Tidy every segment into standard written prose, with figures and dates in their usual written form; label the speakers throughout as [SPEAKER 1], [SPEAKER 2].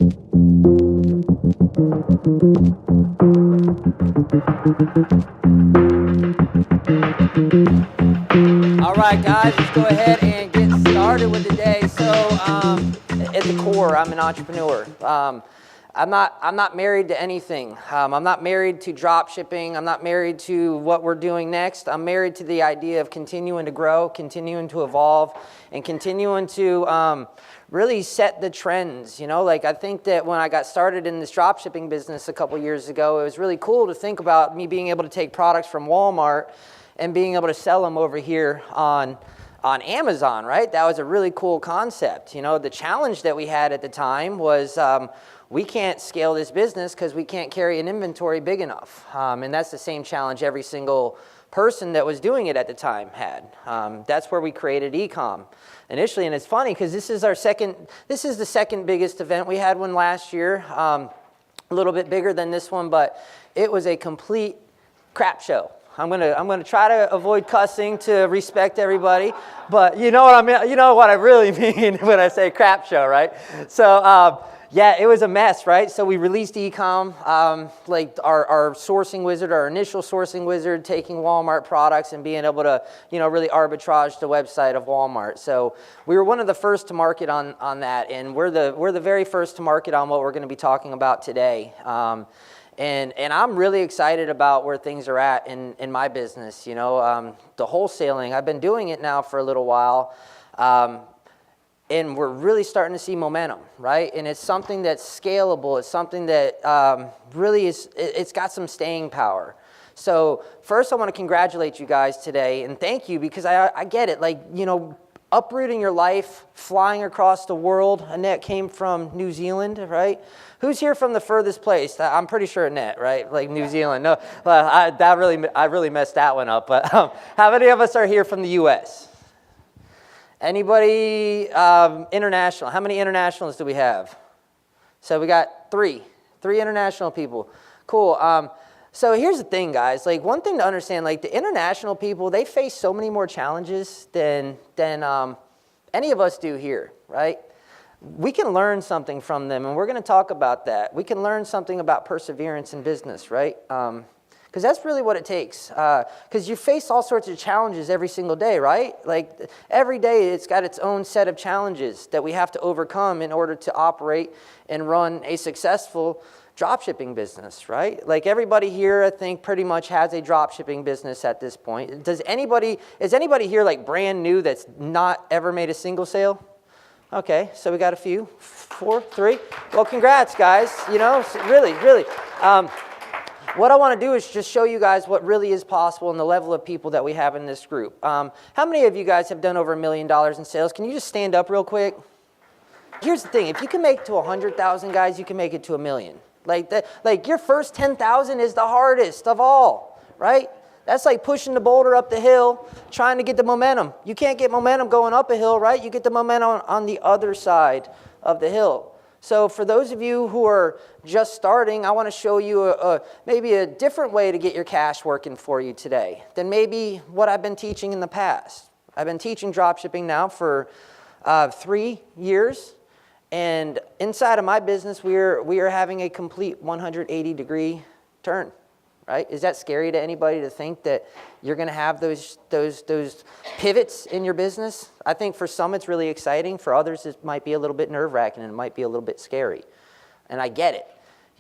[SPEAKER 1] All right, guys, let's go ahead and get started with the day. So, at the core, I'm an entrepreneur. I'm not married to anything. I'm not married to drop shipping. I'm not married to what we're doing next. I'm married to the idea of continuing to grow, continuing to evolve, and continuing to really set the trends. Like I think that when I got started in this drop shipping business a couple years ago, it was really cool to think about me being able to take products from Walmart and being able to sell them over here on Amazon, right? That was a really cool concept. The challenge that we had at the time was we can't scale this business because we can't carry an inventory big enough. And that's the same challenge every single person that was doing it at the time had. That's where we created e-com initially. And it's funny because this is the second biggest event. We had one last year, a little bit bigger than this one, but it was a complete crap show. I'm gonna try to avoid cussing to respect everybody, but you know what I mean. You know what I really mean when I say crap show, right? So yeah, it was a mess, right? So we released e-com, like our sourcing wizard, our initial sourcing wizard, taking Walmart products and being able to really arbitrage the website of Walmart. So we were one of the first to market on that, and we're the very first to market on what we're going to be talking about today. And I'm really excited about where things are at in my business. The wholesaling, I've been doing it now for a little while, and we're really starting to see momentum, right? And it's something that's scalable. It's something that really it's got some staying power. So first I want to congratulate you guys today and thank you because I get it. Like, uprooting your life, flying across the world. Annette came from New Zealand, right? Who's here from the furthest place? I'm pretty sure Annette, right? Like New Zealand. No, I really messed that one up. But how many of us are here from the U.S.? Anybody international? How many internationals do we have? So we got three international people. Cool. So here's the thing, guys. Like one thing to understand, like the international people, they face so many more challenges than any of us do here, right? We can learn something from them, and we're going to talk about that. We can learn something about perseverance in business, right? Because that's really what it takes. Because you face all sorts of challenges every single day, right? Like every day it's got its own set of challenges that we have to overcome in order to operate and run a successful dropshipping business, right? Like everybody here, I think, pretty much has a dropshipping business at this point. Is anybody here like brand new that's not ever made a single sale? Okay, so we got a few, 4, 3. Well, congrats, guys. Really. What I want to do is just show you guys what really is possible and the level of people that we have in this group. How many of you guys have done over $1 million in sales? Can you just stand up real quick? Here's the thing. If you can make it to 100,000 guys, you can make it to 1 million. Like your first 10,000 is the hardest of all, right? That's like pushing the boulder up the hill, trying to get the momentum. You can't get momentum going up a hill, right? You get the momentum on the other side of the hill. So for those of you who are just starting, I want to show you maybe a different way to get your cash working for you today than maybe what I've been teaching in the past. I've been teaching dropshipping now for 3 years. And inside of my business, we are having a complete 180-degree turn, right? Is that scary to anybody to think that you're going to have those pivots in your business? I think for some it's really exciting. For others it might be a little bit nerve-wracking and it might be a little bit scary. And I get it.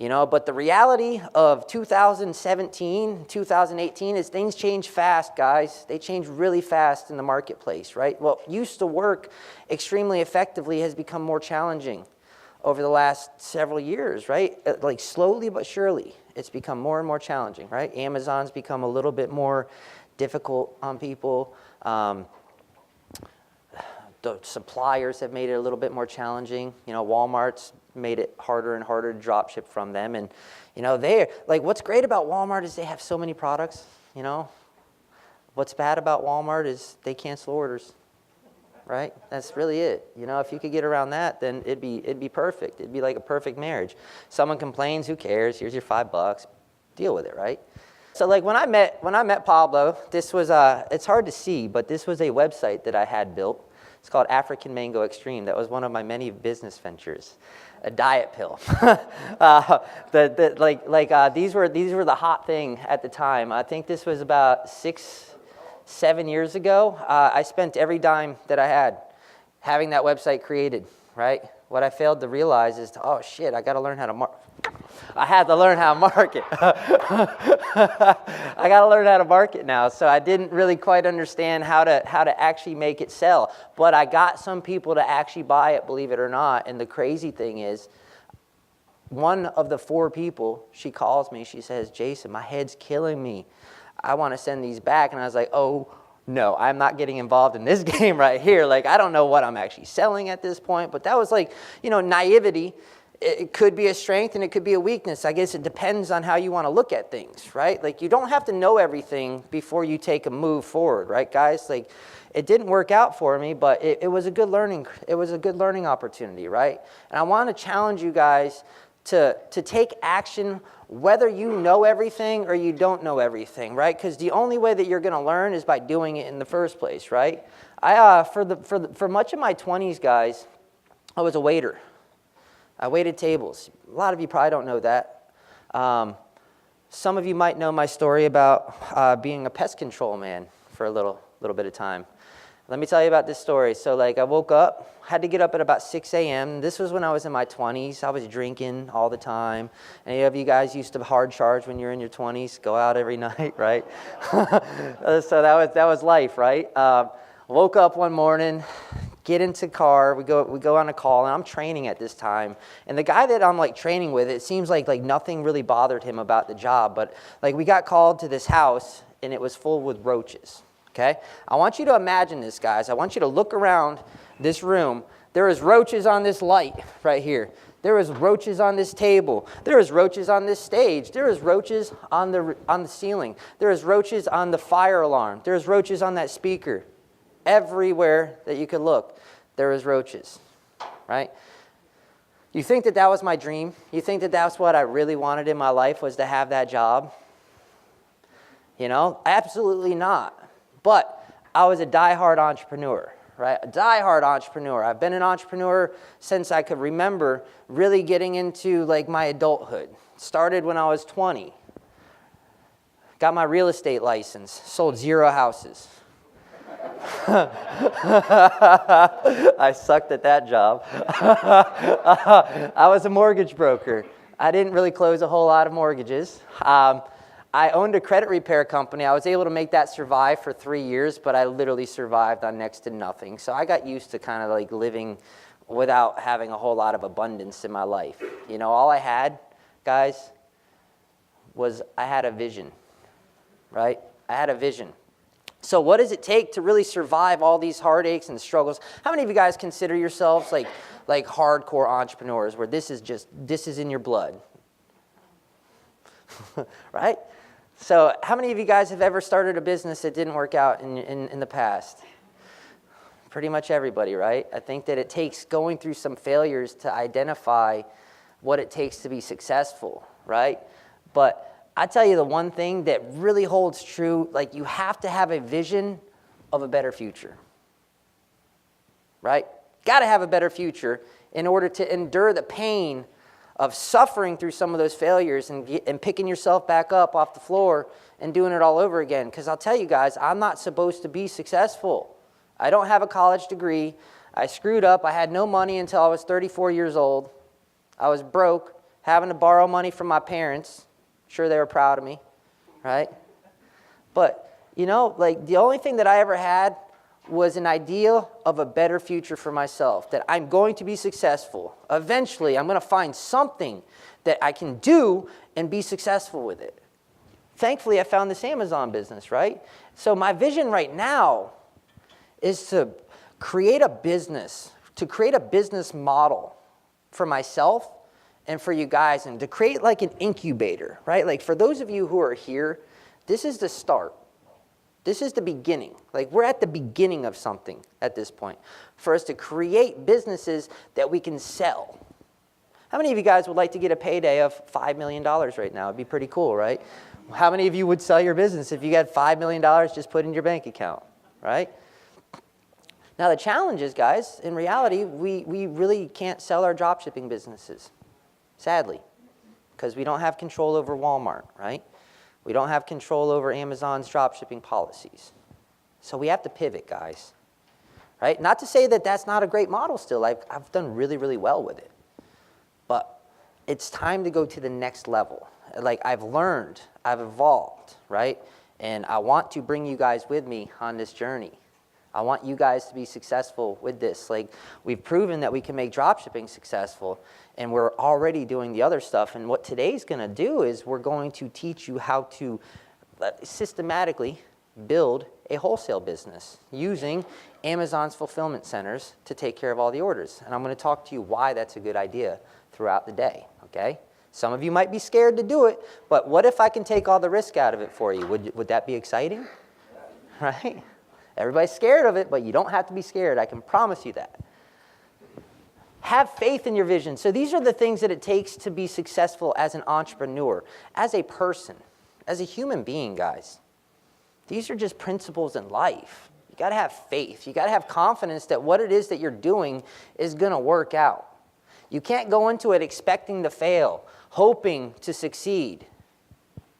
[SPEAKER 1] But the reality of 2017, 2018 is things change fast, guys. They change really fast in the marketplace, right? What used to work extremely effectively has become more challenging over the last several years, right? Like slowly but surely, it's become more and more challenging, right? Amazon's become a little bit more difficult on people. The suppliers have made it a little bit more challenging. Walmart's made it harder and harder to drop ship from them. And, they're like, what's great about Walmart is they have so many products, What's bad about Walmart is they cancel orders, right? That's really it. If you could get around that, then it'd be perfect. It'd be like a perfect marriage. Someone complains, who cares? Here's your $5. Deal with it, right? So like when I met Pablo, this was it's hard to see, but this was a website that I had built. It's called African Mango Extreme. That was one of my many business ventures. A diet pill. These were the hot thing at the time. I think this was about 6-7 years ago. I spent every dime that I had having that website created, right? What I failed to realize is, oh shit, I got to learn how to market. I had to learn how to market. I got to learn how to market now. So I didn't really quite understand how to actually make it sell. But I got some people to actually buy it, believe it or not. And the crazy thing is, one of the 4 people, she calls me, she says, Jason, my head's killing me. I want to send these back. And I was like, oh, no, I'm not getting involved in this game right here. Like, I don't know what I'm actually selling at this point. But that was like, naivety. It could be a strength and it could be a weakness. I guess it depends on how you want to look at things, right? Like, you don't have to know everything before you take a move forward, right, guys? Like, it didn't work out for me, but it was a good learning. It was a good learning opportunity, right? And I want to challenge you guys to take action, whether you know everything or you don't know everything, right? Because the only way that you're going to learn is by doing it in the first place, right? For much of my 20s, guys, I was a waiter. I waited tables. A lot of you probably don't know that. Some of you might know my story about being a pest control man for a little bit of time. Let me tell you about this story. So I woke up, had to get up at about 6 a.m. This was when I was in my 20s. I was drinking all the time. Any of you guys used to hard charge when you're in your 20s? Go out every night, right? So that was life, right? Woke up one morning, get into the car, we go on a call, and I'm training at this time. And the guy that I'm training with, it seems like nothing really bothered him about the job, but we got called to this house and it was full with roaches. Okay? I want you to imagine this, guys. I want you to look around this room. There is roaches on this light right here. There is roaches on this table. There is roaches on this stage. There is roaches on the ceiling. There is roaches on the fire alarm. There is roaches on that speaker. Everywhere that you could look, there is roaches, right? You think that was my dream? You think that that's what I really wanted in my life, was to have that job? Absolutely not. But I was a diehard entrepreneur, right? A diehard entrepreneur. I've been an entrepreneur since I could remember, really getting into my adulthood. Started when I was 20. Got my real estate license. Sold 0 houses. I sucked at that job. I was a mortgage broker. I didn't really close a whole lot of mortgages. I owned a credit repair company. I was able to make that survive for 3 years, but I literally survived on next to nothing. So I got used to kind of living without having a whole lot of abundance in my life. All I had, guys, was I had a vision, right? I had a vision. So what does it take to really survive all these heartaches and struggles? How many of you guys consider yourselves like hardcore entrepreneurs, where this is in your blood? Right? So how many of you guys have ever started a business that didn't work out in the past? Pretty much everybody, right? I think that it takes going through some failures to identify what it takes to be successful, right? But I tell you the one thing that really holds true, you have to have a vision of a better future, right? Got to have a better future in order to endure the pain of suffering through some of those failures and picking yourself back up off the floor and doing it all over again. Because I'll tell you guys, I'm not supposed to be successful. I don't have a college degree. I screwed up. I had no money until I was 34 years old. I was broke, having to borrow money from my parents. Sure, they were proud of me, right? But, the only thing that I ever had was an idea of a better future for myself, that I'm going to be successful. Eventually, I'm going to find something that I can do and be successful with it. Thankfully, I found this Amazon business, right? So my vision right now is to create a business model for myself and for you guys, and to create an incubator, right? For those of you who are here, this is the start. This is the beginning. We're at the beginning of something at this point, for us to create businesses that we can sell. How many of you guys would like to get a payday of $5 million right now? It'd be pretty cool, right? How many of you would sell your business if you got $5 million just put in your bank account, right? Now the challenge is, guys, in reality, we really can't sell our drop shipping businesses, sadly, because we don't have control over Walmart, right? We don't have control over Amazon's drop shipping policies. So we have to pivot, guys, right? Not to say that that's not a great model still. I've done really, really well with it. But it's time to go to the next level. Like, I've learned, I've evolved, right? And I want to bring you guys with me on this journey. I want you guys to be successful with this. Like, we've proven that we can make dropshipping successful, and we're already doing the other stuff. And what today's going to do is we're going to teach you how to systematically build a wholesale business using Amazon's fulfillment centers to take care of all the orders. And I'm going to talk to you why that's a good idea throughout the day, okay? Some of you might be scared to do it, but what if I can take all the risk out of it for you? Would that be exciting? Right? Everybody's scared of it, but you don't have to be scared. I can promise you that. Have faith in your vision. So these are the things that it takes to be successful as an entrepreneur, as a person, as a human being, guys. These are just principles in life. You got to have faith. You got to have confidence that what it is that you're doing is going to work out. You can't go into it expecting to fail, hoping to succeed,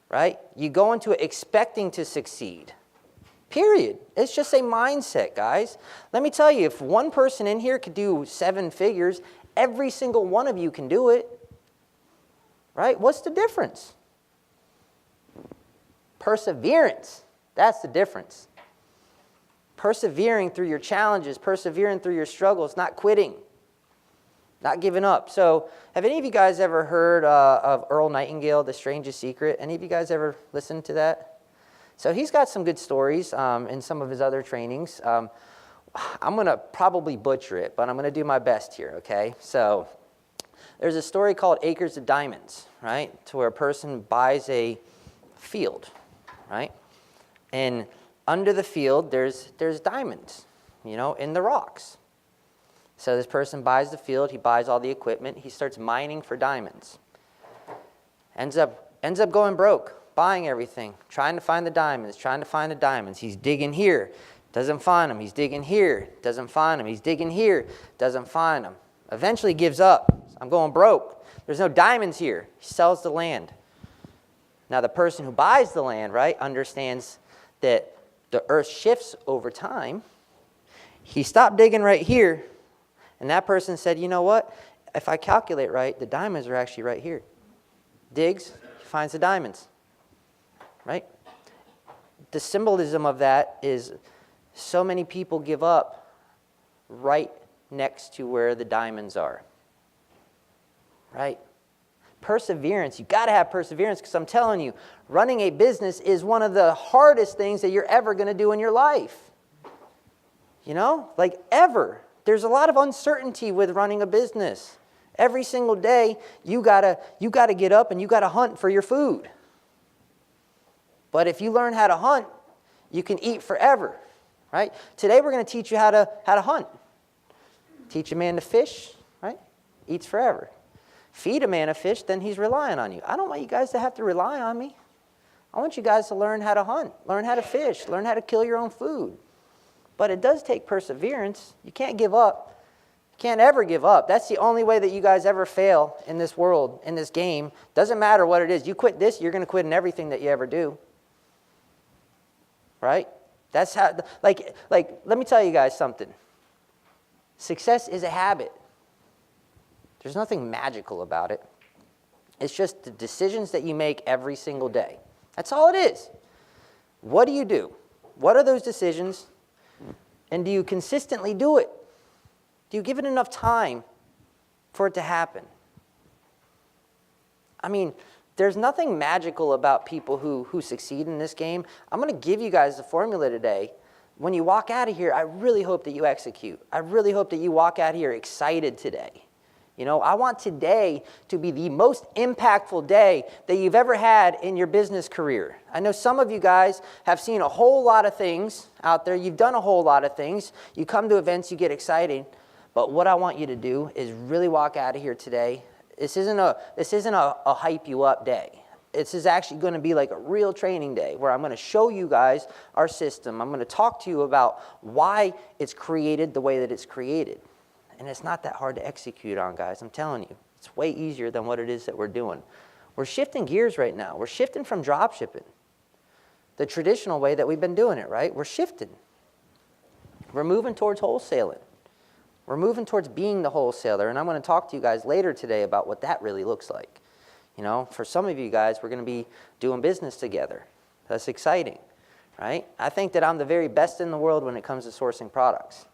[SPEAKER 1] right? You go into it expecting to succeed. Period. It's just a mindset, guys. Let me tell you, if one person in here could do 7 figures, every single one of you can do it. Right? What's the difference? Perseverance. That's the difference. Persevering through your challenges, persevering through your struggles, not quitting, not giving up. So, have any of you guys ever heard of Earl Nightingale, The Strangest Secret? Any of you guys ever listened to that? So he's got some good stories in some of his other trainings. I'm going to probably butcher it, but I'm going to do my best here, okay? So there's a story called Acres of Diamonds, right? To where a person buys a field, right? And under the field, there's diamonds, you know, in the rocks. So this person buys the field, he buys all the equipment, he starts mining for diamonds. Ends up going broke. Buying everything, trying to find the diamonds, He's digging here, doesn't find them. He's digging here, doesn't find them. He's digging here, doesn't find them. Eventually gives up. I'm going broke. There's no diamonds here. He sells the land. Now the person who buys the land, right, understands that the earth shifts over time. He stopped digging right here, and that person said, you know what? If I calculate right, the diamonds are actually right here. Digs, finds the diamonds. Right? The symbolism of that is so many people give up right next to where the diamonds are. Right? Perseverance. You got to have perseverance because I'm telling you, running a business is one of the hardest things that you're ever going to do in your life. You know? Like ever. There's a lot of uncertainty with running a business. Every single day, you gotta get up and you got to hunt for your food. But if you learn how to hunt, you can eat forever, right? Today we're going to teach you how to hunt. Teach a man to fish, right? Eats forever. Feed a man a fish, then he's relying on you. I don't want you guys to have to rely on me. I want you guys to learn how to hunt, learn how to fish, learn how to kill your own food. But it does take perseverance. You can't give up. You can't ever give up. That's the only way that you guys ever fail in this world, in this game. Doesn't matter what it is. You quit this, you're going to quit in everything that you ever do. Right? That's how, like, let me tell you guys something. Success is a habit. There's nothing magical about it. It's just the decisions that you make every single day. That's all it is. What do you do? What are those decisions? And do you consistently do it? Do you give it enough time for it to happen? I mean, there's nothing magical about people who succeed in this game. I'm going to give you guys the formula today. When you walk out of here, I really hope that you execute. I really hope that you walk out here excited today. You know, I want today to be the most impactful day that you've ever had in your business career. I know some of you guys have seen a whole lot of things out there. You've done a whole lot of things. You come to events, you get excited. But what I want you to do is really walk out of here today. This isn't a hype you up day. This is actually going to be like a real training day where I'm going to show you guys our system. I'm going to talk to you about why it's created the way that it's created. And it's not that hard to execute on, guys. I'm telling you. It's way easier than what it is that we're doing. We're shifting gears right now. We're shifting from drop shipping, the traditional way that we've been doing it, right? We're shifting. We're moving towards wholesaling. We're moving towards being the wholesaler. And I'm going to talk to you guys later today about what that really looks like. You know, for some of you guys, we're going to be doing business together. That's exciting, right? I think that I'm the very best in the world when it comes to sourcing products,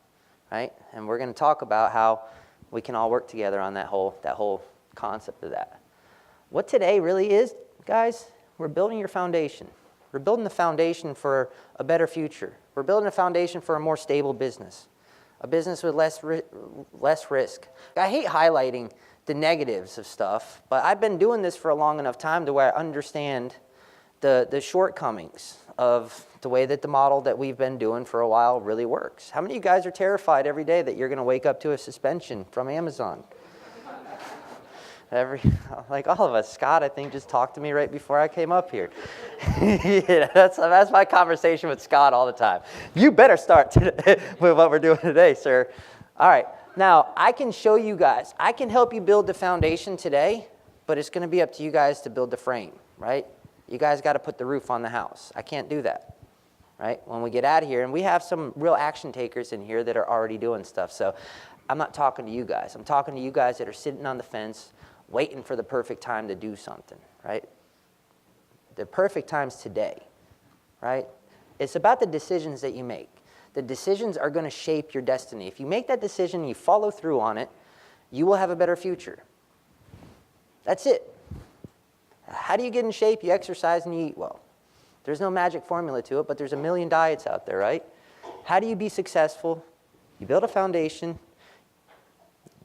[SPEAKER 1] right? And we're going to talk about how we can all work together on that whole concept of that. What today really is, guys, we're building your foundation. We're building the foundation for a better future. We're building a foundation for a more stable business, a business with less risk. I hate highlighting the negatives of stuff, but I've been doing this for a long enough time to where I understand the shortcomings of the way that the model that we've been doing for a while really works. How many of you guys are terrified every day that you're going to wake up to a suspension from Amazon? Like all of us. Scott, I think, just talked to me right before I came up here. Yeah, that's my conversation with Scott all the time. You better start today with what we're doing today, sir. All right. Now, I can show you guys. I can help you build the foundation today, but it's going to be up to you guys to build the frame, right? You guys got to put the roof on the house. I can't do that, right? When we get out of here, and we have some real action takers in here that are already doing stuff. So I'm not talking to you guys. I'm talking to you guys that are sitting on the fence waiting for the perfect time to do something, right? The perfect time's today, right? It's about the decisions that you make. The decisions are going to shape your destiny. If you make that decision and you follow through on it, you will have a better future. That's it. How do you get in shape? You exercise and you eat well. There's no magic formula to it, but there's a million diets out there, right? How do you be successful? You build a foundation.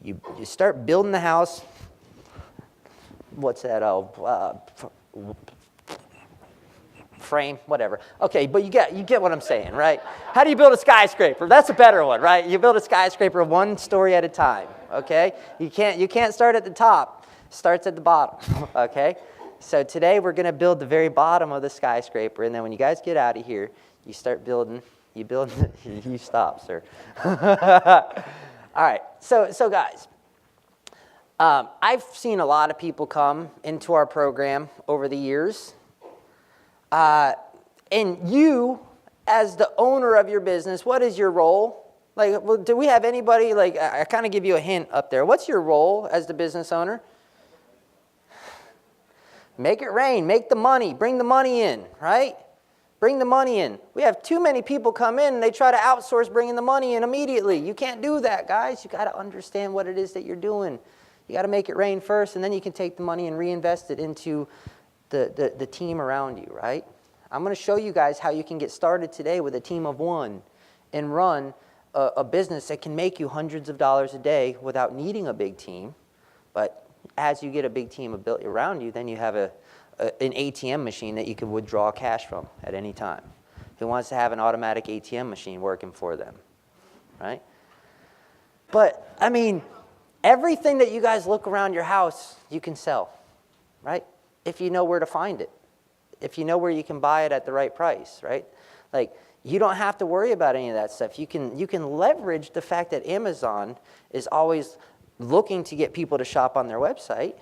[SPEAKER 1] You start building the house. What's that? Frame, whatever. Okay, but you get what I'm saying, right? How do you build a skyscraper? That's a better one, right? You build a skyscraper one story at a time, okay? You can't start at the top. It starts at the bottom, okay? So today we're going to build the very bottom of the skyscraper, and then when you guys get out of here, you start building. You stop, sir. All right, so guys, I've seen a lot of people come into our program over the years. And you, as the owner of your business, what is your role? Like, well, do we have anybody, like, I kind of give you a hint up there. What's your role as the business owner? Make it rain, make the money, bring the money in, right? Bring the money in. We have too many people come in and they try to outsource bringing the money in immediately. You can't do that, guys. You got to understand what it is that you're doing. You got to make it rain first, and then you can take the money and reinvest it into the team around you, right? I'm going to show you guys how you can get started today with a team of one and run a business that can make you hundreds of dollars a day without needing a big team. But as you get a big team built around you, then you have an ATM machine that you can withdraw cash from at any time. Who wants to have an automatic ATM machine working for them, right? But, I mean, everything that you guys look around your house, you can sell, right? If you know where to find it. If you know where you can buy it at the right price, right? Like, you don't have to worry about any of that stuff. You can leverage the fact that Amazon is always looking to get people to shop on their website,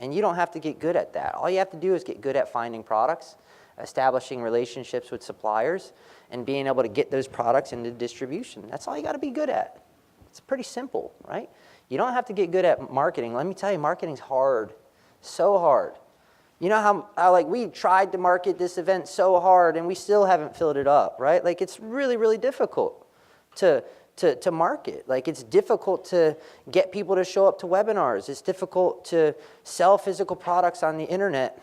[SPEAKER 1] and you don't have to get good at that. All you have to do is get good at finding products, establishing relationships with suppliers, and being able to get those products into distribution. That's all you got to be good at. It's pretty simple, right? You don't have to get good at marketing. Let me tell you, marketing's hard, so hard. You know how like we tried to market this event so hard and we still haven't filled it up, right? Like it's really, really difficult to market. Like it's difficult to get people to show up to webinars. It's difficult to sell physical products on the internet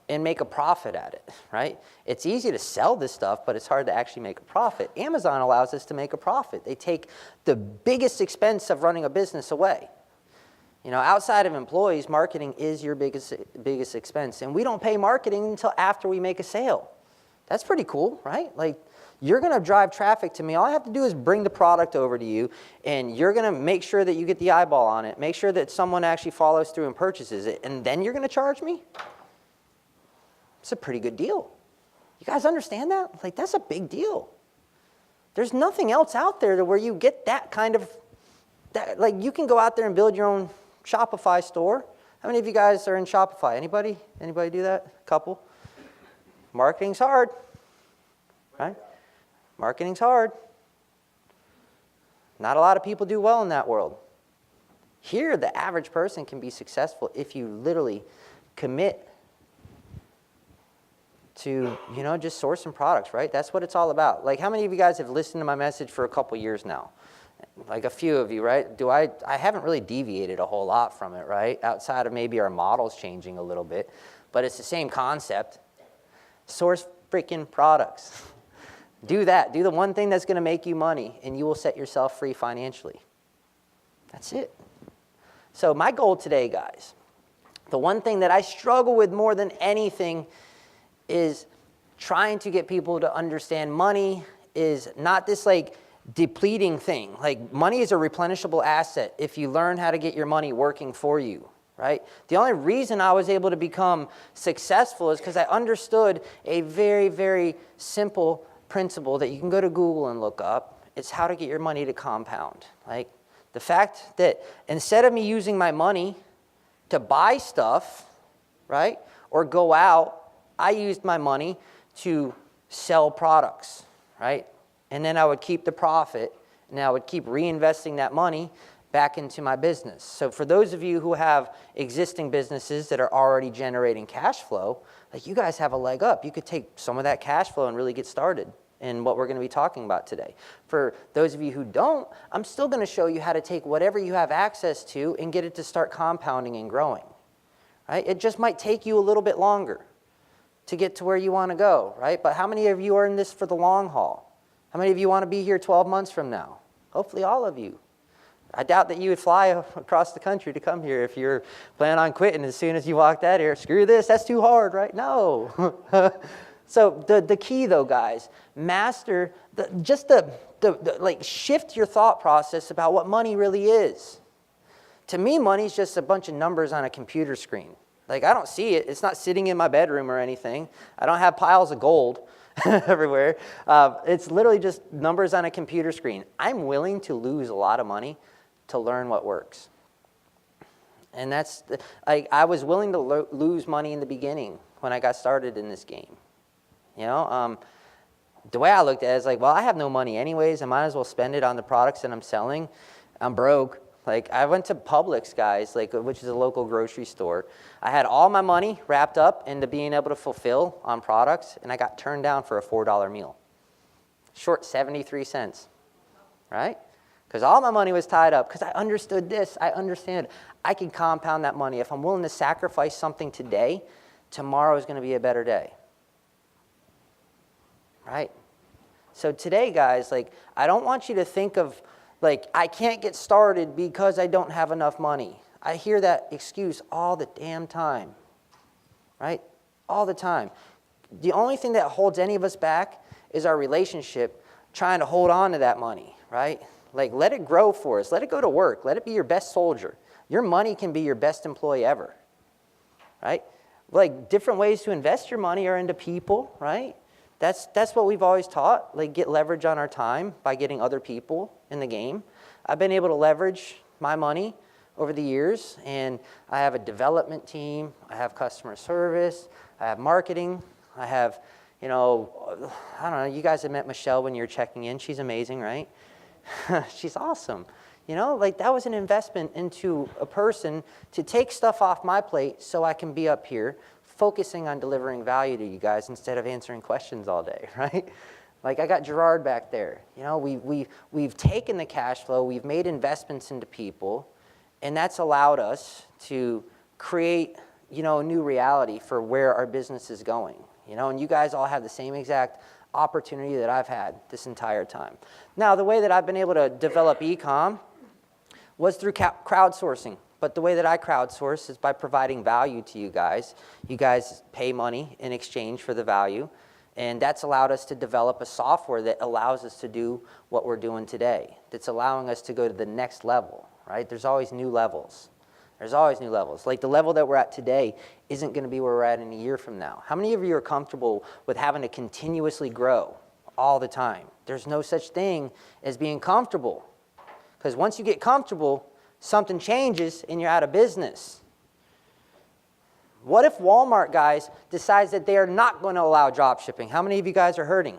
[SPEAKER 1] and make a profit at it, right? It's easy to sell this stuff, but it's hard to actually make a profit. Amazon allows us to make a profit. They take the biggest expense of running a business away. You know, outside of employees, marketing is your biggest expense. And we don't pay marketing until after we make a sale. That's pretty cool, right? Like, you're going to drive traffic to me. All I have to do is bring the product over to you, and you're going to make sure that you get the eyeball on it, make sure that someone actually follows through and purchases it, and then you're going to charge me? It's a pretty good deal. You guys understand that? Like, that's a big deal. There's nothing else out there to where you get that kind of, like, you can go out there and build your own Shopify store. How many of you guys are in Shopify? Anybody? Anybody do that? A couple? Marketing's hard, right? Marketing's hard. Not a lot of people do well in that world. Here, the average person can be successful if you literally commit to, just sourcing products, right? That's what it's all about. Like, how many of you guys have listened to my message for a couple years now? Like a few of you, right? I haven't really deviated a whole lot from it, right? Outside of maybe our models changing a little bit, but it's the same concept. Source freaking products. Do that. Do the one thing that's going to make you money, and you will set yourself free financially. That's it. So my goal today, guys, the one thing that I struggle with more than anything is trying to get people to understand money is not this like depleting thing. Like, money is a replenishable asset if you learn how to get your money working for you, right? The only reason I was able to become successful is because I understood a very, very simple principle that you can go to Google and look up. It's how to get your money to compound. Like, the fact that instead of me using my money to buy stuff, right, or go out, I used my money to sell products, right? And then I would keep the profit, and I would keep reinvesting that money back into my business. So for those of you who have existing businesses that are already generating cash flow, like, you guys have a leg up. You could take some of that cash flow and really get started in what we're going to be talking about today. For those of you who don't, I'm still going to show you how to take whatever you have access to and get it to start compounding and growing, right? It just might take you a little bit longer to get to where you want to go, right? But how many of you are in this for the long haul? How many of you want to be here 12 months from now? Hopefully all of you. I doubt that you would fly across the country to come here if you're planning on quitting as soon as you walked out here. Screw this, that's too hard, right? No. So the key though, guys, master, like, shift your thought process about what money really is. To me, money is just a bunch of numbers on a computer screen. Like, I don't see it. It's not sitting in my bedroom or anything. I don't have piles of gold everywhere. It's literally just numbers on a computer screen. I'm willing to lose a lot of money to learn what works. And that's, I was willing to lose money in the beginning when I got started in this game. The way I looked at it is like, well, I have no money anyways. I might as well spend it on the products that I'm selling. I'm broke. Like, I went to Publix, guys, which is a local grocery store. I had all my money wrapped up into being able to fulfill on products, and I got turned down for a $4 meal. Short 73 cents, right? Because all my money was tied up, because I understood this. I understand I can compound that money. If I'm willing to sacrifice something today, tomorrow is going to be a better day, right? So today, guys, like, I don't want you to think of, like, I can't get started because I don't have enough money. I hear that excuse all the damn time, right? All the time. The only thing that holds any of us back is our relationship trying to hold on to that money, right? Like, let it grow for us. Let it go to work. Let it be your best soldier. Your money can be your best employee ever, right? Like, different ways to invest your money are into people, right? That's what we've always taught, like, get leverage on our time by getting other people in the game. I've been able to leverage my money over the years, and I have a development team, I have customer service, I have marketing, I have, I don't know, you guys have met Michelle when you're checking in. She's amazing, right? She's awesome. Like, that was an investment into a person to take stuff off my plate so I can be up here focusing on delivering value to you guys instead of answering questions all day, right? Like, I got Gerard back there. We've taken the cash flow, we've made investments into people, and that's allowed us to create, a new reality for where our business is going. And you guys all have the same exact opportunity that I've had this entire time. Now, the way that I've been able to develop e-com was through crowdsourcing. But the way that I crowdsource is by providing value to you guys. You guys pay money in exchange for the value. And that's allowed us to develop a software that allows us to do what we're doing today. That's allowing us to go to the next level, right? There's always new levels. There's always new levels. Like the level that we're at today isn't going to be where we're at in a year from now. How many of you are comfortable with having to continuously grow all the time? There's no such thing as being comfortable. Because once you get comfortable, something changes and you're out of business. What if Walmart, guys, decides that they are not going to allow drop shipping? How many of you guys are hurting?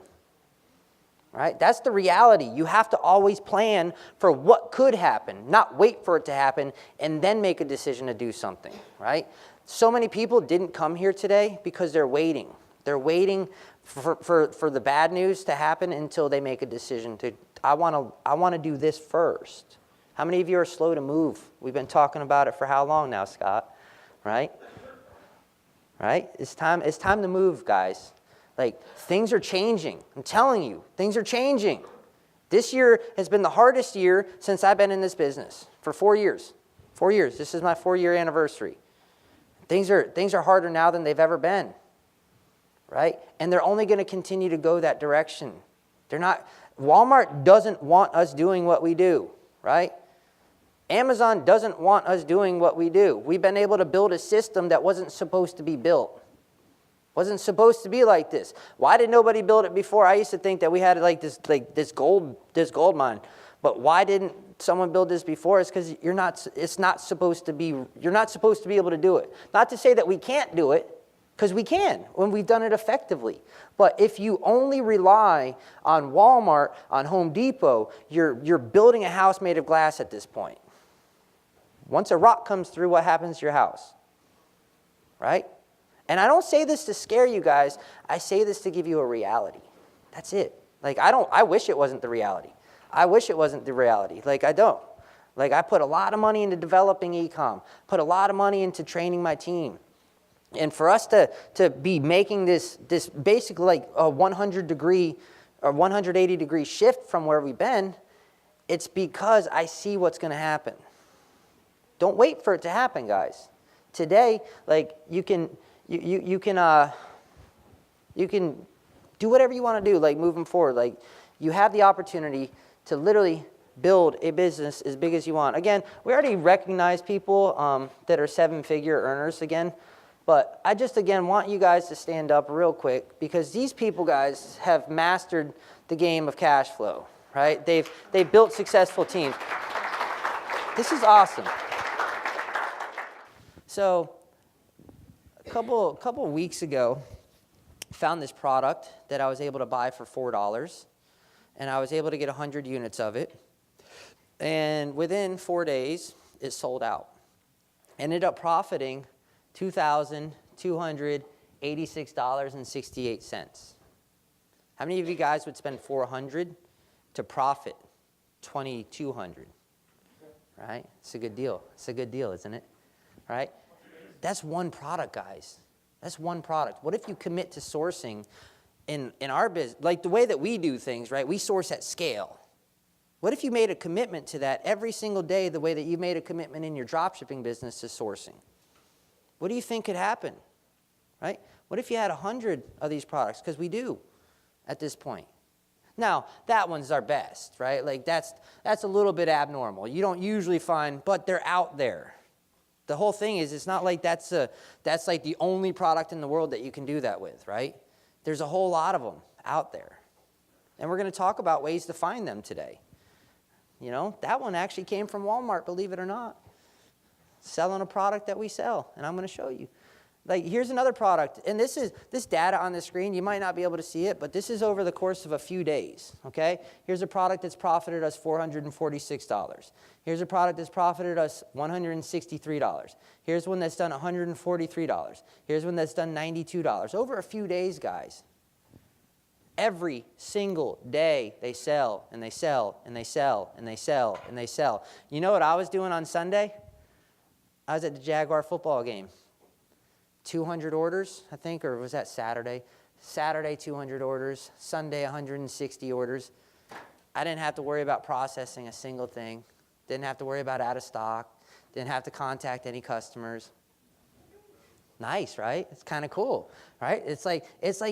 [SPEAKER 1] Right? That's the reality. You have to always plan for what could happen, not wait for it to happen and then make a decision to do something, right? So many people didn't come here today because they're waiting. They're waiting for the bad news to happen until they make a decision to, I want to do this first. How many of you are slow to move? We've been talking about it for how long now, Scott? Right? Right? It's time to move, guys. Like, things are changing. I'm telling you, things are changing. This year has been the hardest year since I've been in this business for 4 years. 4 years. This is my 4-year anniversary. Things are harder now than they've ever been. Right? And they're only going to continue to go that direction. Walmart doesn't want us doing what we do, right? Amazon doesn't want us doing what we do. We've been able to build a system that wasn't supposed to be built. Wasn't supposed to be like this. Why did nobody build it before? I used to think that we had this gold mine. But why didn't someone build this before? It's because you're not supposed to be able to do it. Not to say that we can't do it, because we can when we've done it effectively. But if you only rely on Walmart, on Home Depot, you're building a house made of glass at this point. Once a rock comes through, what happens to your house? Right? And I don't say this to scare you guys. I say this to give you a reality. That's it. Like, I wish it wasn't the reality. I wish it wasn't the reality. Like, I don't. Like, I put a lot of money into developing e-com, put a lot of money into training my team. And for us to be making this basically like a 100-degree or 180-degree shift from where we've been, it's because I see what's going to happen. Don't wait for it to happen, guys. Today, like, you can do whatever you want to do, like, moving forward. Like, you have the opportunity to literally build a business as big as you want. Again, we already recognize people that are 7-figure earners again. But I just, again, want you guys to stand up real quick because these people, guys, have mastered the game of cash flow, right? They've built successful teams. This is awesome. So a couple weeks ago, I found this product that I was able to buy for $4, and I was able to get 100 units of it. And within 4 days, it sold out. Ended up profiting $2,286.68. How many of you guys would spend $400 to profit $2,200? Right? It's a good deal. It's a good deal, isn't it? Right? That's one product, guys. That's one product. What if you commit to sourcing in our business, like the way that we do things, right? We source at scale. What if you made a commitment to that every single day the way that you made a commitment in your dropshipping business to sourcing? What do you think could happen, right? What if you had 100 of these products? Because we do at this point. Now, that one's our best, right? Like, that's a little bit abnormal. You don't usually find, but they're out there. The whole thing is, it's not like that's like the only product in the world that you can do that with, right? There's a whole lot of them out there. And we're going to talk about ways to find them today. You know, that one actually came from Walmart, believe it or not. Selling a product that we sell, and I'm going to show you. Like, here's another product, and this data on the screen, you might not be able to see it, but this is over the course of a few days, okay? Here's a product that's profited us $446. Here's a product that's profited us $163. Here's one that's done $143. Here's one that's done $92. Over a few days, guys. Every single day they sell, and they sell, and they sell, and they sell, and they sell. You know what I was doing on Sunday? I was at the Jaguar football game. 200 orders, I think, or was that Saturday? Saturday, 200 orders. Sunday, 160 orders. I didn't have to worry about processing a single thing. Didn't have to worry about out of stock. Didn't have to contact any customers. Nice, right? It's kind of cool, right? It's like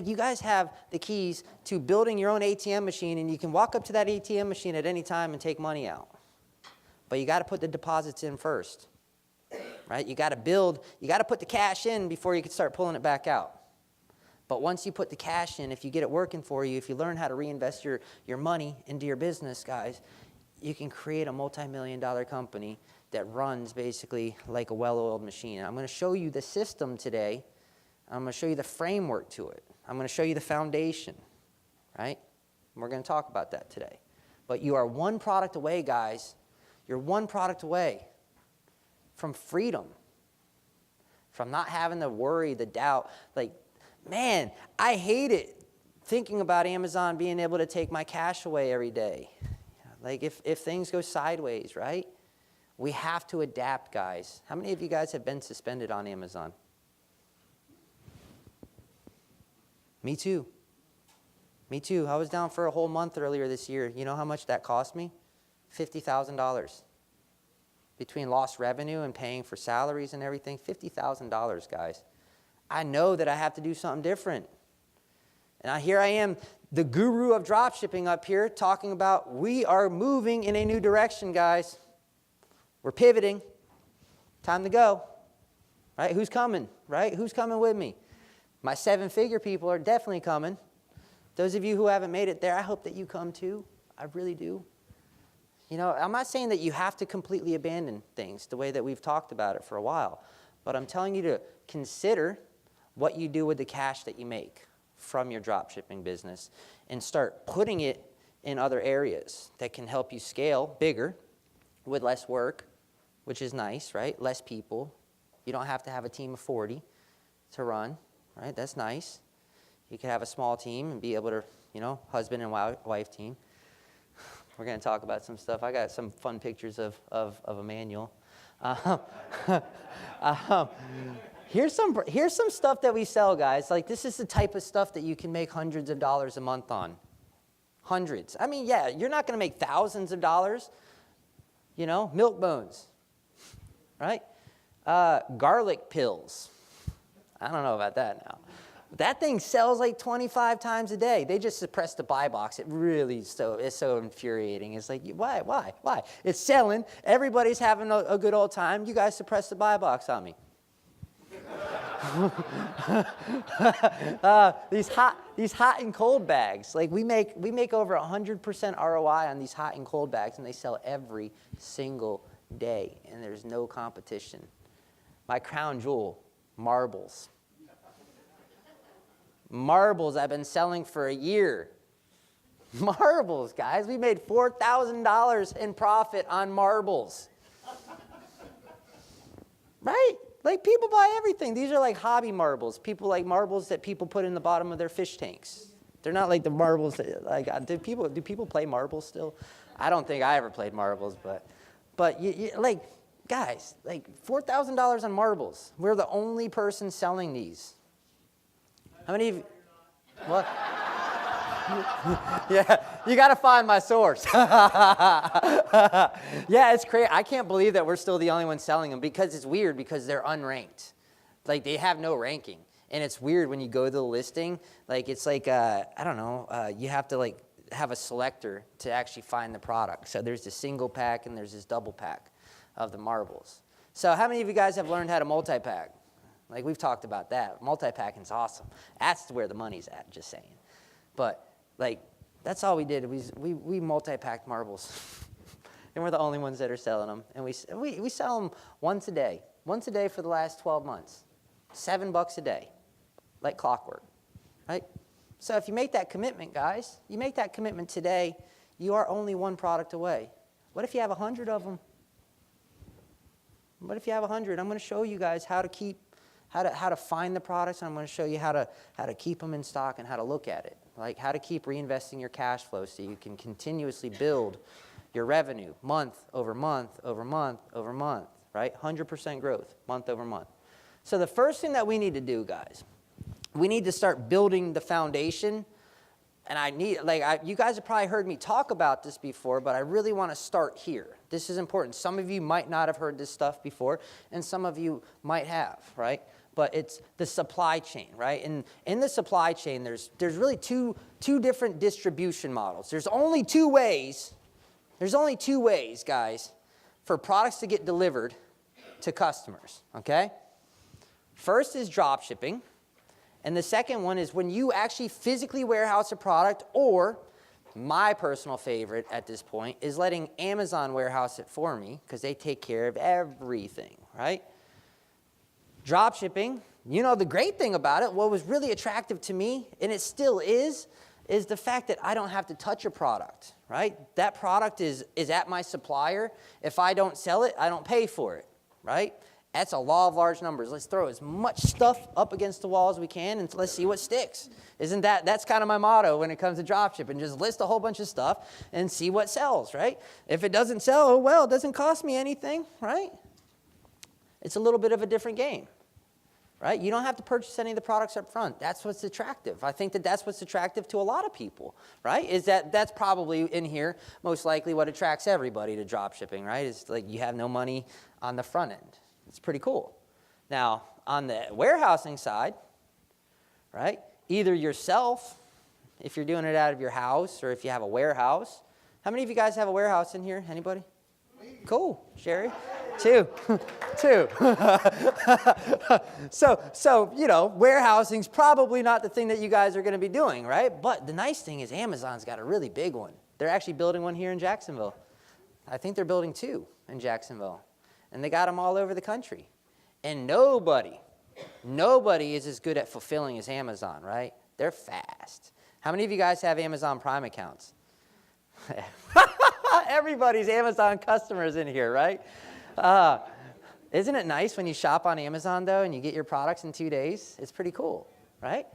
[SPEAKER 1] you guys have the keys to building your own ATM machine, and you can walk up to that ATM machine at any time and take money out. But you got to put the deposits in first. right? You got to put the cash in before you can start pulling it back out. But once you put the cash in, if you get it working for you, if you learn how to reinvest your money into your business, guys, you can create a multi-million-dollar company that runs basically like a well-oiled machine. I'm going to show you the system today. I'm going to show you the framework to it. I'm going to show you the foundation, right? And we're going to talk about that today. But you are one product away, guys. You're one product away from freedom, from not having the worry, the doubt. Like, man, I hate it thinking about Amazon being able to take my cash away every day. Like if things go sideways, right? We have to adapt, guys. How many of you guys have been suspended on Amazon? Me too. Me too. I was down for a whole month earlier this year. You know how much that cost me? $50,000. Between lost revenue and paying for salaries and everything, $50,000, guys. I know that I have to do something different. And here I am, the guru of drop shipping up here, talking about we are moving in a new direction, guys. We're pivoting. Time to go. Right? Who's coming? Right? Who's coming with me? My 7-figure people are definitely coming. Those of you who haven't made it there, I hope that you come too. I really do. You know, I'm not saying that you have to completely abandon things the way that we've talked about it for a while. But I'm telling you to consider what you do with the cash that you make from your drop shipping business and start putting it in other areas that can help you scale bigger with less work, which is nice, right? Less people. You don't have to have a team of 40 to run, right? That's nice. You can have a small team and be able to, you know, husband and wife team. We're going to talk about some stuff. I got some fun pictures of Emmanuel. Here's some stuff that we sell, guys. Like, this is the type of stuff that you can make hundreds of dollars a month on. Hundreds. I mean, yeah, you're not going to make thousands of dollars. You know, milk bones, right? Garlic pills. I don't know about that now. That thing sells like 25 times a day. They just suppressed the buy box. It really is so infuriating. It's like, why? It's selling. Everybody's having a good old time. You guys suppress the buy box on me. These hot and cold bags. Like we make over 100% ROI on these hot and cold bags, and they sell every single day, and there's no competition. My crown jewel, marbles. Marbles I've been selling for a year. Marbles, guys. We made $4,000 in profit on marbles. Right? Like, people buy everything. These are like hobby marbles. People like marbles that people put in the bottom of their fish tanks. They're not like the marbles that, like, do people play marbles still? I don't think I ever played marbles, but you like, guys, like $4,000 on marbles. We're the only person selling these. How many of you? What? Yeah, you got to find my source. Yeah, it's crazy. I can't believe that we're still the only ones selling them, because it's weird, because they're unranked. Like, they have no ranking. And it's weird when you go to the listing. Like, it's like, I don't know, you have to, like, have a selector to actually find the product. So there's this single pack and there's this double pack of the marbles. So how many of you guys have learned how to multi-pack? Like, we've talked about that. Multi-packing's awesome. That's where the money's at, just saying. But, like, that's all we did. We multi-packed marbles. And we're the only ones that are selling them. And we sell them once a day. Once a day for the last 12 months. $7 a day. Like clockwork. Right? So if you make that commitment, guys, you make that commitment today, you are only one product away. What if you have 100 of them? What if you have 100? I'm going to show you guys how to find the products, and I'm going to show you how to keep them in stock and how to look at it. Like how to keep reinvesting your cash flow so you can continuously build your revenue month over month over month over month, right? 100% growth month over month. So the first thing that we need to do, guys, we need to start building the foundation. And you guys have probably heard me talk about this before, but I really want to start here. This is important. Some of you might not have heard this stuff before, and some of you might have, right? But it's the supply chain, right? And in the supply chain, there's really two different distribution models. There's only two ways, guys, for products to get delivered to customers, okay? First is drop shipping, and the second one is when you actually physically warehouse a product, or my personal favorite at this point is letting Amazon warehouse it for me because they take care of everything, right? Drop shipping, you know, the great thing about it, what was really attractive to me, and it still is the fact that I don't have to touch a product, right? That product is at my supplier. If I don't sell it, I don't pay for it, right? That's a law of large numbers. Let's throw as much stuff up against the wall as we can, and let's see what sticks. That's kind of my motto when it comes to drop shipping. Just list a whole bunch of stuff and see what sells, right? If it doesn't sell, oh well, it doesn't cost me anything, right? It's a little bit of a different game. Right? You don't have to purchase any of the products up front. That's what's attractive. I think that's what's attractive to a lot of people, right? That's probably in here most likely what attracts everybody to drop shipping, right? It's like you have no money on the front end. It's pretty cool. Now, on the warehousing side, right? Either yourself, if you're doing it out of your house, or if you have a warehouse. How many of you guys have a warehouse in here? Anybody? Cool. Sherry? Two. So, you know, warehousing's probably not the thing that you guys are going to be doing, right? But the nice thing is Amazon's got a really big one. They're actually building one here in Jacksonville. I think they're building 2 in Jacksonville. And they got them all over the country. And nobody is as good at fulfilling as Amazon, right? They're fast. How many of you guys have Amazon Prime accounts? Everybody's Amazon customers in here, right? Isn't it nice when you shop on Amazon, though, and you get your products in 2 days? It's pretty cool, right?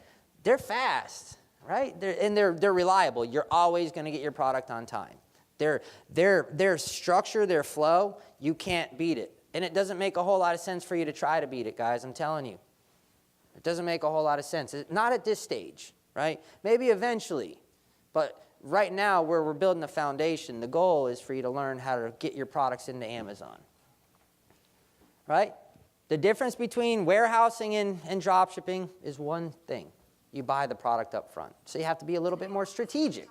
[SPEAKER 1] They're fast, right? They're reliable. You're always going to get your product on time. Their structure, their flow, you can't beat it. And it doesn't make a whole lot of sense for you to try to beat it, guys. I'm telling you. It doesn't make a whole lot of sense. Not at this stage, right? Maybe eventually. But right now, where we're building the foundation, the goal is for you to learn how to get your products into Amazon. Right? The difference between warehousing and drop shipping is one thing. You buy the product up front. So you have to be a little bit more strategic.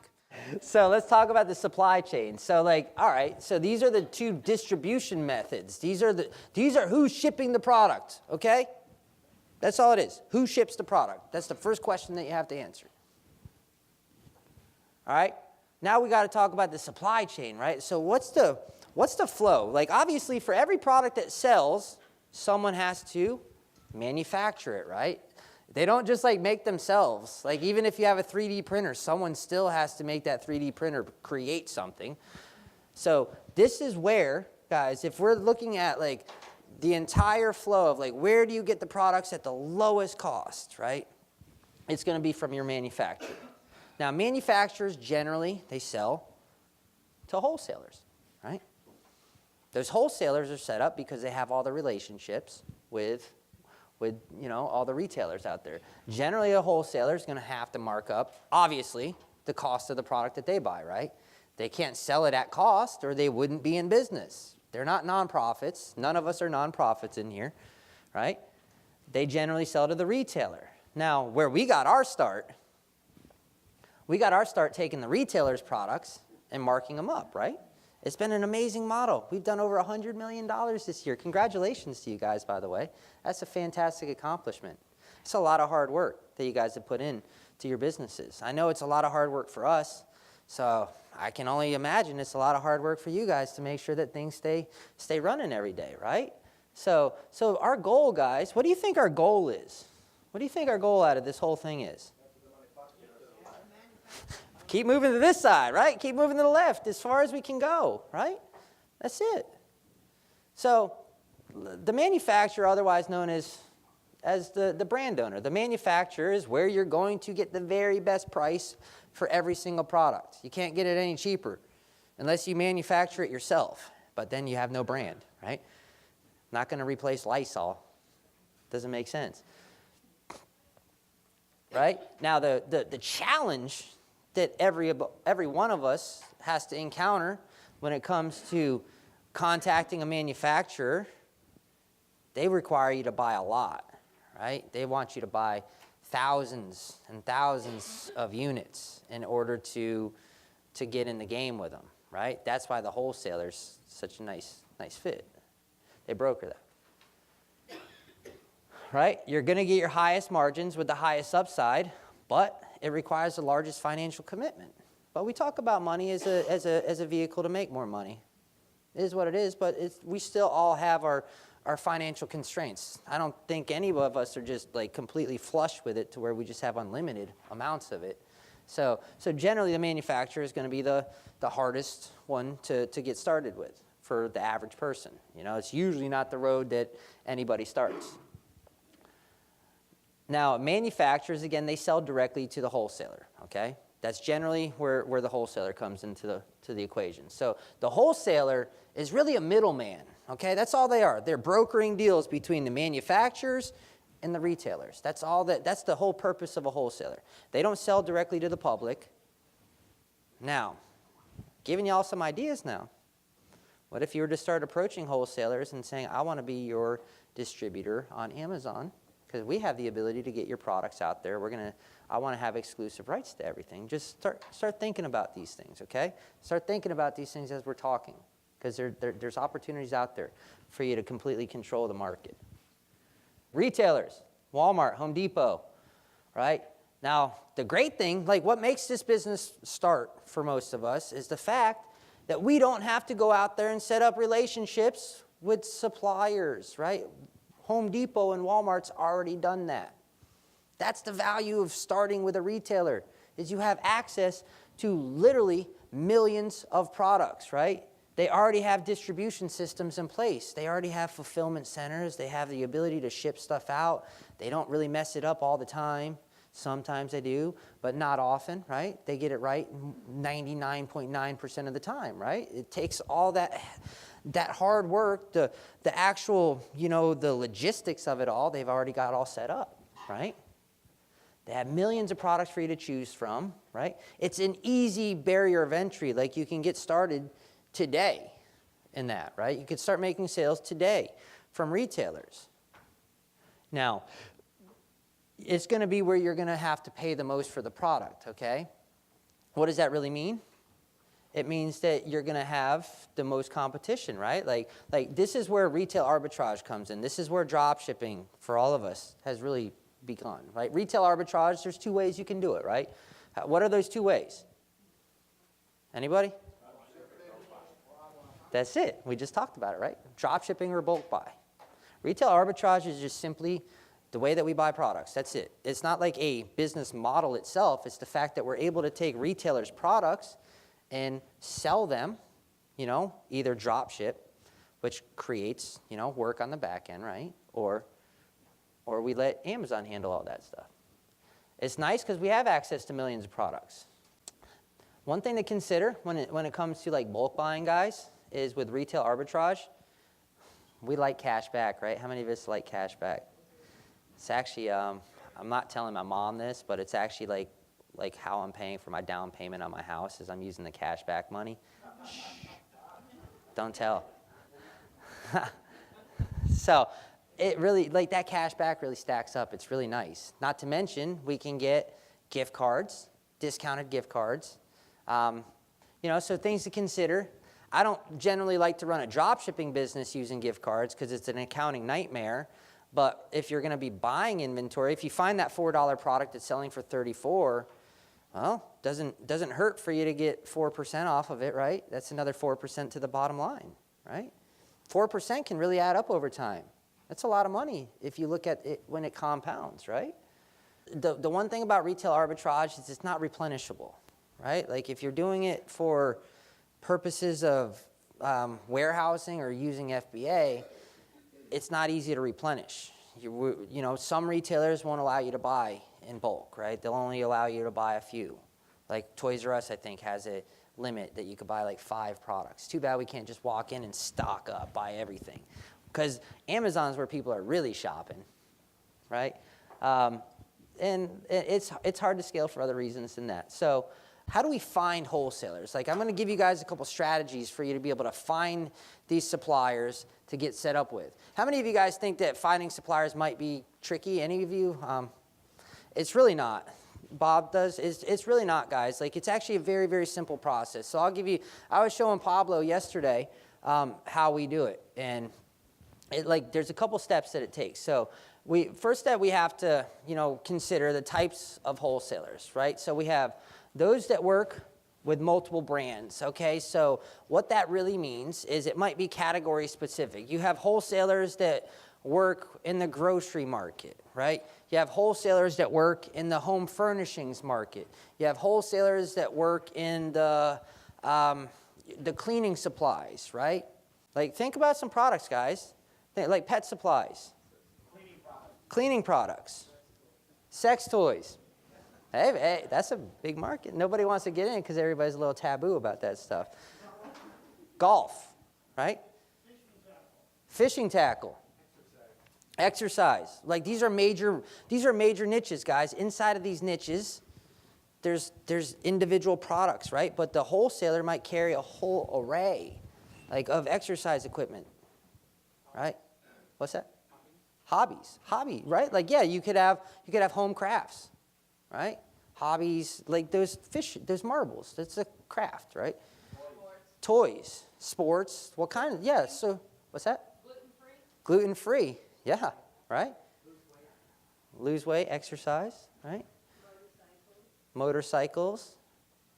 [SPEAKER 1] So let's talk about the supply chain. So all right, so these are the 2 distribution methods. These are who's shipping the product, okay? That's all it is. Who ships the product? That's the first question that you have to answer. All right? Now we got to talk about the supply chain, right? So what's the flow? Like, obviously, for every product that sells, someone has to manufacture it, right? They don't just make themselves. Like, even if you have a 3D printer, someone still has to make that 3D printer create something. So this is where, guys, if we're looking at the entire flow of where do you get the products at the lowest cost, right? It's going to be from your manufacturer. Now, manufacturers generally, they sell to wholesalers, right? Those wholesalers are set up because they have all the relationships with all the retailers out there. Generally, a wholesaler is going to have to mark up, obviously, the cost of the product that they buy, right? They can't sell it at cost or they wouldn't be in business. They're not nonprofits. None of us are nonprofits in here, right? They generally sell to the retailer. Now, where we got our start taking the retailer's products and marking them up, right? It's been an amazing model. We've done over $100 million this year. Congratulations to you guys, by the way. That's a fantastic accomplishment. It's a lot of hard work that you guys have put in to your businesses. I know it's a lot of hard work for us, so I can only imagine it's a lot of hard work for you guys to make sure that things stay running every day, right? So our goal, guys, what do you think our goal is? What do you think our goal out of this whole thing is? Keep moving to this side, right? Keep moving to the left as far as we can go, right? That's it. So the manufacturer, otherwise known as the brand owner, the manufacturer is where you're going to get the very best price for every single product. You can't get it any cheaper unless you manufacture it yourself, but then you have no brand, right? Not going to replace Lysol. Doesn't make sense. Right? Now, the challenge that every one of us has to encounter when it comes to contacting a manufacturer, they require you to buy a lot, right? They want you to buy thousands and thousands of units in order to get in the game with them, right? That's why the wholesaler's such a nice fit. They broker that. right? You're going to get your highest margins with the highest upside, but it requires the largest financial commitment. But we talk about money as a vehicle to make more money. It is what it is, but we still all have our financial constraints. I don't think any of us are just like completely flush with it to where we just have unlimited amounts of it. So generally the manufacturer is going to be the hardest one to get started with for the average person. You know, it's usually not the road that anybody starts. Now, manufacturers, again, they sell directly to the wholesaler, okay? That's generally where the wholesaler comes into the equation. So the wholesaler is really a middleman, okay? That's all they are. They're brokering deals between the manufacturers and the retailers. That's the whole purpose of a wholesaler. They don't sell directly to the public. Now, giving y'all some ideas now. What if you were to start approaching wholesalers and saying, I want to be your distributor on Amazon because we have the ability to get your products out there. I want to have exclusive rights to everything. Just start thinking about these things, okay? Start thinking about these things as we're talking because there's opportunities out there for you to completely control the market. Retailers, Walmart, Home Depot, right? Now, the great thing, like what makes this business start for most of us is the fact that we don't have to go out there and set up relationships with suppliers, right? Home Depot and Walmart's already done that. That's the value of starting with a retailer, is you have access to literally millions of products, right? They already have distribution systems in place. They already have fulfillment centers. They have the ability to ship stuff out. They don't really mess it up all the time. Sometimes they do, but not often, right? They get it right 99.9% of the time, right? It takes all that hard work, the actual, the logistics of it all, they've already got all set up, right? They have millions of products for you to choose from, right? It's an easy barrier of entry. Like you can get started today in that, right? You could start making sales today from retailers. Now, it's going to be where you're going to have to pay the most for the product, okay? What does that really mean? It means that you're going to have the most competition, right? Like this is where retail arbitrage comes in. This is where drop shipping for all of us has really begun, right? Retail arbitrage, there's two ways you can do it, right? What are those two ways? Anybody? That's it. We just talked about it, right? Drop shipping or bulk buy. Retail arbitrage is just simply the way that we buy products. That's it. It's not like a business model itself. It's the fact that we're able to take retailers' products and sell them, either drop ship, which creates, work on the back end, right? Or we let Amazon handle all that stuff. It's nice because we have access to millions of products. One thing to consider when it comes to like bulk buying, guys, is with retail arbitrage, we like cash back, right? How many of us like cash back? It's actually, I'm not telling my mom this, but it's actually like how I'm paying for my down payment on my house is I'm using the cash back money. Shh. Don't tell. So it really, like that cash back really stacks up. It's really nice. Not to mention, we can get gift cards, discounted gift cards. So things to consider. I don't generally like to run a drop shipping business using gift cards because it's an accounting nightmare. But if you're going to be buying inventory, if you find that $4 product that's selling for $34, well, doesn't hurt for you to get 4% off of it, right? That's another 4% to the bottom line, right? 4% can really add up over time. That's a lot of money if you look at it when it compounds, right? The one thing about retail arbitrage is it's not replenishable, right? Like if you're doing it for purposes of warehousing or using FBA, it's not easy to replenish. Some retailers won't allow you to buy in bulk, right? They'll only allow you to buy a few. Like Toys R Us, I think, has a limit that you could buy like 5 products. Too bad we can't just walk in and stock up, buy everything. Because Amazon's where people are really shopping, right? And it's hard to scale for other reasons than that. So how do we find wholesalers? Like I'm going to give you guys a couple strategies for you to be able to find these suppliers to get set up with. How many of you guys think that finding suppliers might be tricky? Any of you? It's really not. Bob does. It's really not, guys. Like it's actually a very, very simple process. So I was showing Pablo yesterday how we do it. And there's a couple steps that it takes. So first step we have to, consider the types of wholesalers, right? So we have those that work with multiple brands, okay? So what that really means is it might be category specific. You have wholesalers that work in the grocery market, right? You have wholesalers that work in the home furnishings market. You have wholesalers that work in the cleaning supplies, right? Like, think about some products, guys. Like pet supplies. Cleaning products. Sex toys. Hey, that's a big market. Nobody wants to get in because everybody's a little taboo about that stuff. Golf, right? Fishing tackle. Exercise. Like, these are major niches, guys. Inside of these niches, there's individual products, right? But the wholesaler might carry a whole array, like, of exercise equipment, right? What's that? Hobby, right? Like, yeah, you could have home crafts, right? Hobbies, like those marbles. That's a craft, right? Toys, sports. What kind of? Yeah. So, what's that? Gluten-free. Yeah. Right. Lose weight, exercise. Right. Motorcycles.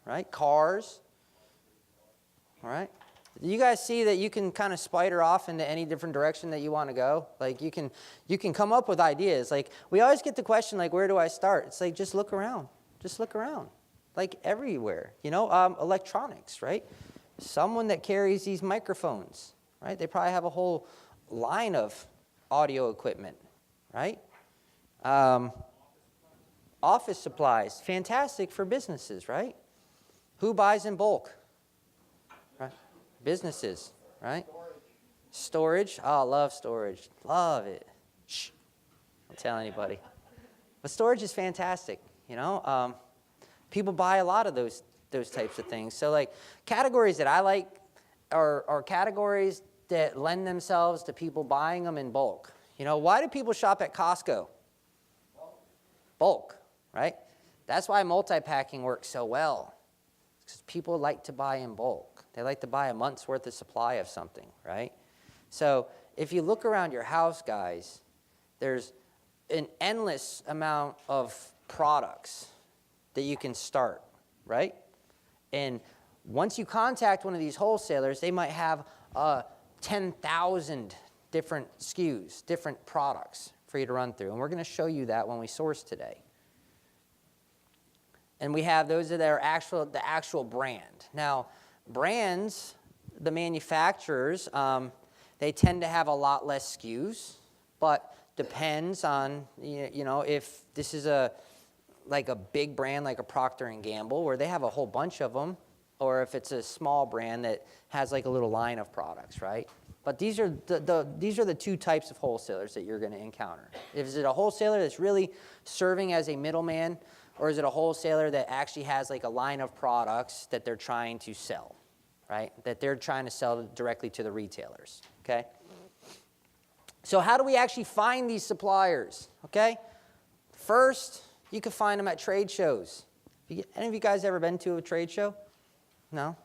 [SPEAKER 1] Right. Cars. All right. You guys see that you can kind of spider off into any different direction that you want to go? Like, you can come up with ideas. Like, we always get the question, like, where do I start? It's like, just look around. Just look around. Like, everywhere. Electronics, right? Someone that carries these microphones, right? They probably have a whole line of audio equipment, right? Office supplies. Fantastic for businesses, right? Who buys in bulk? Businesses, right? Storage. Oh, I love storage. Love it. Shh. Don't tell anybody. But storage is fantastic, People buy a lot of those types of things. So, like, categories that I like are categories that lend themselves to people buying them in bulk. Why do people shop at Costco? Bulk, right? That's why multi-packing works so well. Because people like to buy in bulk. They like to buy a month's worth of supply of something, right? So if you look around your house, guys, there's an endless amount of products that you can start, right? And once you contact one of these wholesalers, they might have 10,000 different SKUs, different products for you to run through. And we're going to show you that when we source today. And we have those that are the actual brand. Now, brands, the manufacturers, they tend to have a lot less SKUs, but depends on, if this is a big brand like a Procter & Gamble where they have a whole bunch of them, or if it's a small brand that has like a little line of products, right? But these are the two types of wholesalers that you're going to encounter. Is it a wholesaler that's really serving as a middleman, or is it a wholesaler that actually has like a line of products that they're trying to sell, right? That they're trying to sell directly to the retailers, okay? So how do we actually find these suppliers, okay? First, you can find them at trade shows. Any of you guys ever been to a trade show? No?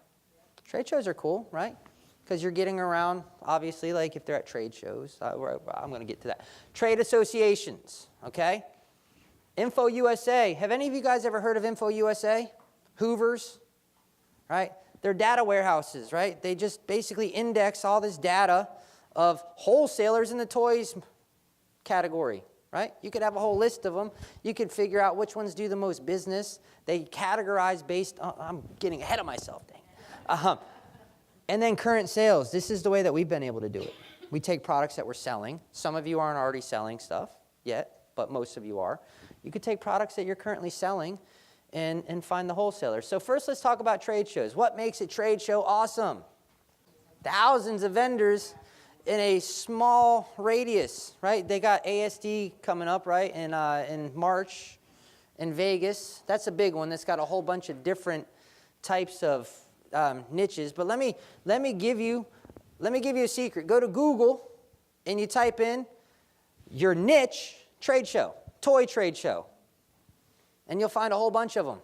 [SPEAKER 1] Trade shows are cool, right? Because you're getting around, obviously, like if they're at trade shows. I'm going to get to that. Trade associations, okay? Info USA. Have any of you guys ever heard of Info USA? Hoovers, right? They're data warehouses, right? They just basically index all this data of wholesalers in the toys category, right? You could have a whole list of them. You could figure out which ones do the most business. They categorize based on, I'm getting ahead of myself, dang. And then current sales. This is the way that we've been able to do it. We take products that we're selling. Some of you aren't already selling stuff yet, but most of you are. You could take products that you're currently selling and find the wholesaler. So first, let's talk about trade shows. What makes a trade show awesome? Thousands of vendors in a small radius, right? They got ASD coming up, right, in March in Vegas. That's a big one. That's got a whole bunch of different types of niches. But let me give you a secret. Go to Google and you type in your niche trade show, toy trade show, and you'll find a whole bunch of them.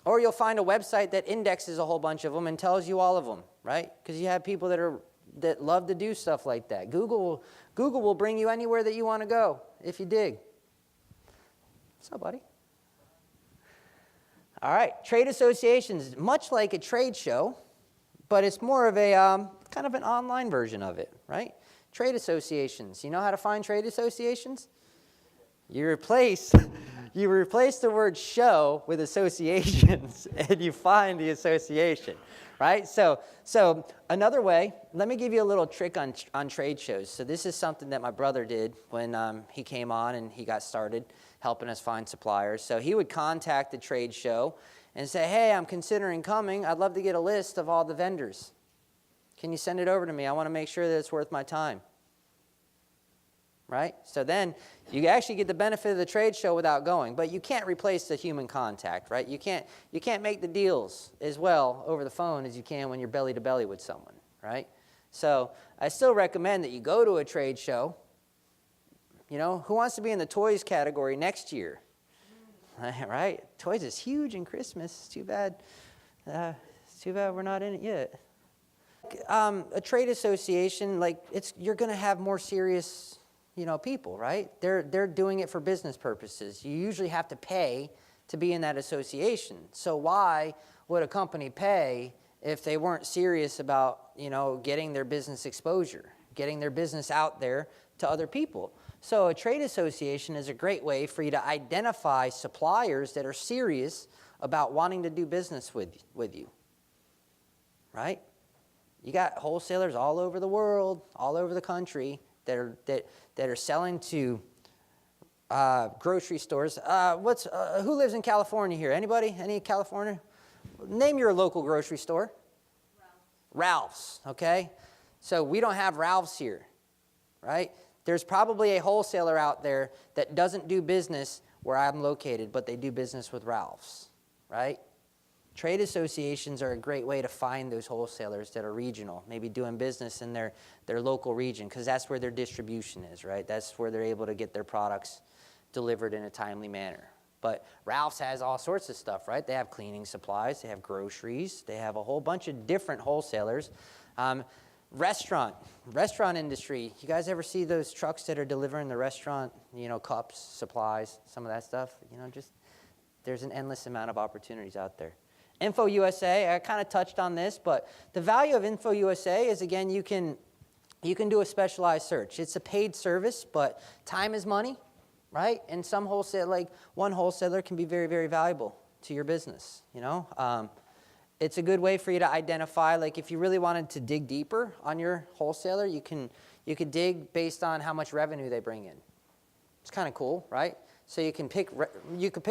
[SPEAKER 1] Or you'll find a website that indexes a whole bunch of them and tells you all of them, right? Because you have people that are that love to do stuff like that. Google will bring you anywhere that you want to go if you dig. What's up, buddy? All right, trade associations, much like a trade show, but it's more of a kind of an online version of it, right? Trade associations. You know how to find trade associations? You replace the word show with associations, and you find the association, right? So another way, let me give you a little trick on trade shows. So this is something that my brother did when he came on and he got started helping us find suppliers. So he would contact the trade show and say, hey, I'm considering coming. I'd love to get a list of all the vendors. Can you send it over to me? I want to make sure that it's worth my time. Right? So then you actually get the benefit of the trade show without going, but you can't replace the human contact, right? You can't make the deals as well over the phone as you can when you're belly to belly with someone, right? So I still recommend that you go to a trade show. You know, who wants to be in the toys category next year? Right? Toys is huge in Christmas. It's too bad. It's too bad we're not in it yet. A trade association, you're going to have more serious, people, right? They're doing it for business purposes. You usually have to pay to be in that association. So why would a company pay if they weren't serious about, getting their business exposure, getting their business out there to other people? So a trade association is a great way for you to identify suppliers that are serious about wanting to do business with you, right? You got wholesalers all over the world, all over the country that are selling to grocery stores. Who lives in California here? Anybody? Any California? Name your local grocery store. Ralph's, okay? So we don't have Ralph's here, right? There's probably a wholesaler out there that doesn't do business where I'm located, but they do business with Ralph's, right? Trade associations are a great way to find those wholesalers that are regional, maybe doing business in their local region, because that's where their distribution is, right? That's where they're able to get their products delivered in a timely manner. But Ralph's has all sorts of stuff, right? They have cleaning supplies, they have groceries, they have a whole bunch of different wholesalers. Restaurant industry. You guys ever see those trucks that are delivering the restaurant, cups, supplies, some of that stuff? There's an endless amount of opportunities out there. Info USA, I kind of touched on this, but the value of Info USA is, again, you can do a specialized search. It's a paid service, but time is money, right? And one wholesaler can be very, very valuable to your business, It's a good way for you to identify, if you really wanted to dig deeper on your wholesaler, you could dig based on how much revenue they bring in. It's kind of cool, right? So you can pick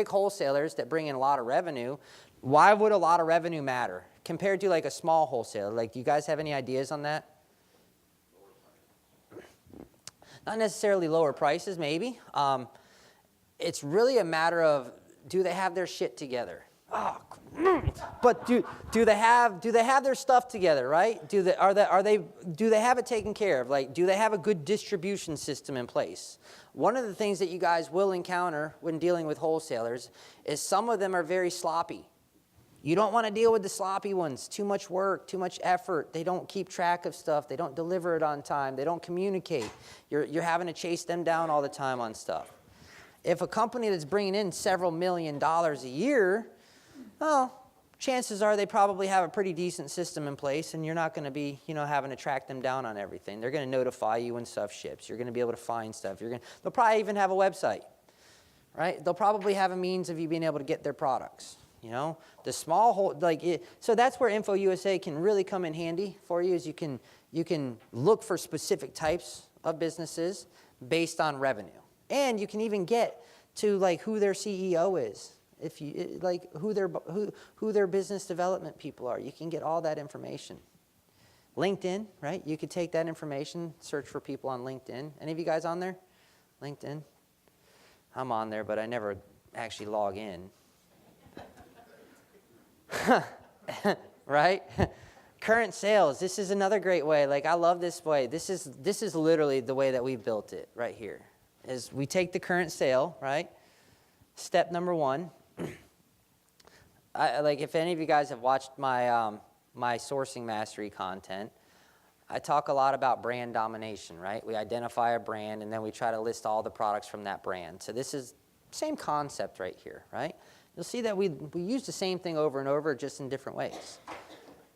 [SPEAKER 1] wholesalers that bring in a lot of revenue. Why would a lot of revenue matter compared to a small wholesaler? Do you guys have any ideas on that? Not necessarily lower prices, maybe. It's really a matter of, do they have their shit together? But do they have their stuff together, right? Do they have it taken care of? Do they have a good distribution system in place? One of the things that you guys will encounter when dealing with wholesalers is some of them are very sloppy. You don't want to deal with the sloppy ones. Too much work, too much effort. They don't keep track of stuff. They don't deliver it on time. They don't communicate. You're having to chase them down all the time on stuff. If a company that's bringing in several $1 million a year, well, chances are they probably have a pretty decent system in place, and you're not going to be, having to track them down on everything. They're going to notify you when stuff ships. You're going to be able to find stuff. They'll probably even have a website, right? They'll probably have a means of you being able to get their products. The small so that's where Info USA can really come in handy for you. Is you can look for specific types of businesses based on revenue, and you can even get to who their CEO is. If you who their business development people are, you can get all that information. LinkedIn, right? You could take that information, search for people on LinkedIn. Any of you guys on there? LinkedIn? I'm on there, but I never actually log in. Right? Current sales. This is another great way. I love this way. This is literally the way that we built it right here. Is we take the current sale, right? Step number 1. If any of you guys have watched my my sourcing mastery content, I talk a lot about brand domination, right? We identify a brand and then we try to list all the products from that brand. So this is same concept right here, right? You'll see that we use the same thing over and over, just in different ways.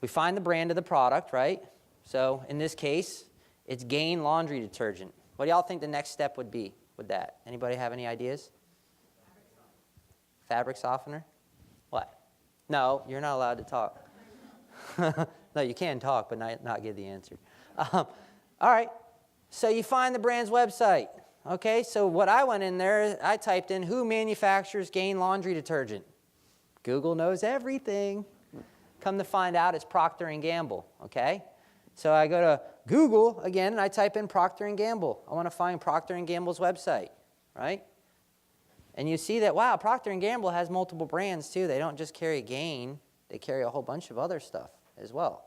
[SPEAKER 1] We find the brand of the product, right? So in this case, it's Gain laundry detergent. What do y'all think the next step would be with that? Anybody have any ideas? Fabric softener? What? No, you're not allowed to talk. No, you can talk, but not give the answer. All right, so you find the brand's website. Okay, so what I went in there, I typed in, who manufactures Gain laundry detergent? Google knows everything. Come to find out, it's Procter & Gamble, okay? So I go to Google again, and I type in Procter & Gamble. I want to find Procter & Gamble's website, right? And you see that, wow, Procter & Gamble has multiple brands too. They don't just carry Gain. They carry a whole bunch of other stuff as well,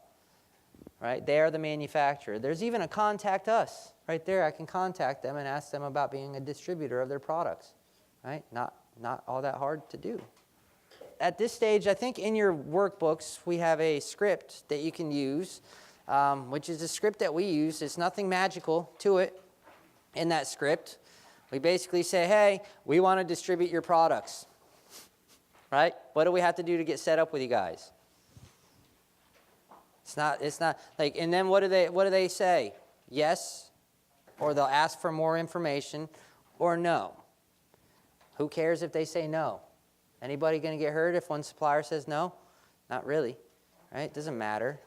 [SPEAKER 1] right? They are the manufacturer. There's even a contact us right there. I can contact them and ask them about being a distributor of their products, right? Not all that hard to do. At this stage, I think in your workbooks, we have a script that you can use, which is a script that we use. There's nothing magical to it in that script. We basically say, hey, we want to distribute your products, right? What do we have to do to get set up with you guys? It's not like, and then what do they say? Yes, or they'll ask for more information, or no. Who cares if they say no? Anybody going to get hurt if one supplier says no? Not really, right? It doesn't matter.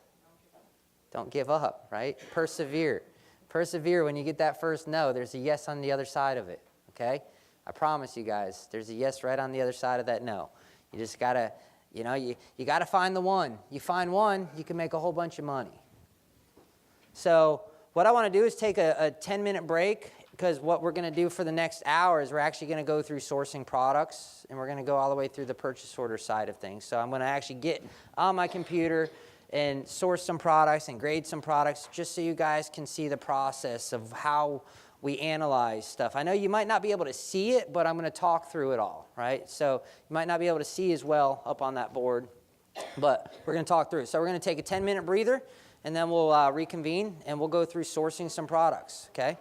[SPEAKER 1] Don't give up, right? Persevere. Persevere. When you get that first no, there's a yes on the other side of it, okay? I promise you guys, there's a yes right on the other side of that no. You just got to, you got to find the one. You find one, you can make a whole bunch of money. So what I want to do is take a 10-minute break, because what we're going to do for the next hour is we're actually going to go through sourcing products, and we're going to go all the way through the purchase order side of things. So I'm going to actually get on my computer and source some products and grade some products, just so you guys can see the process of how we analyze stuff. I know you might not be able to see it, but I'm going to talk through it all, right? So you might not be able to see as well up on that board, but we're going to talk through it. So we're going to take a 10-minute breather, and then we'll reconvene, and we'll go through sourcing some products, okay?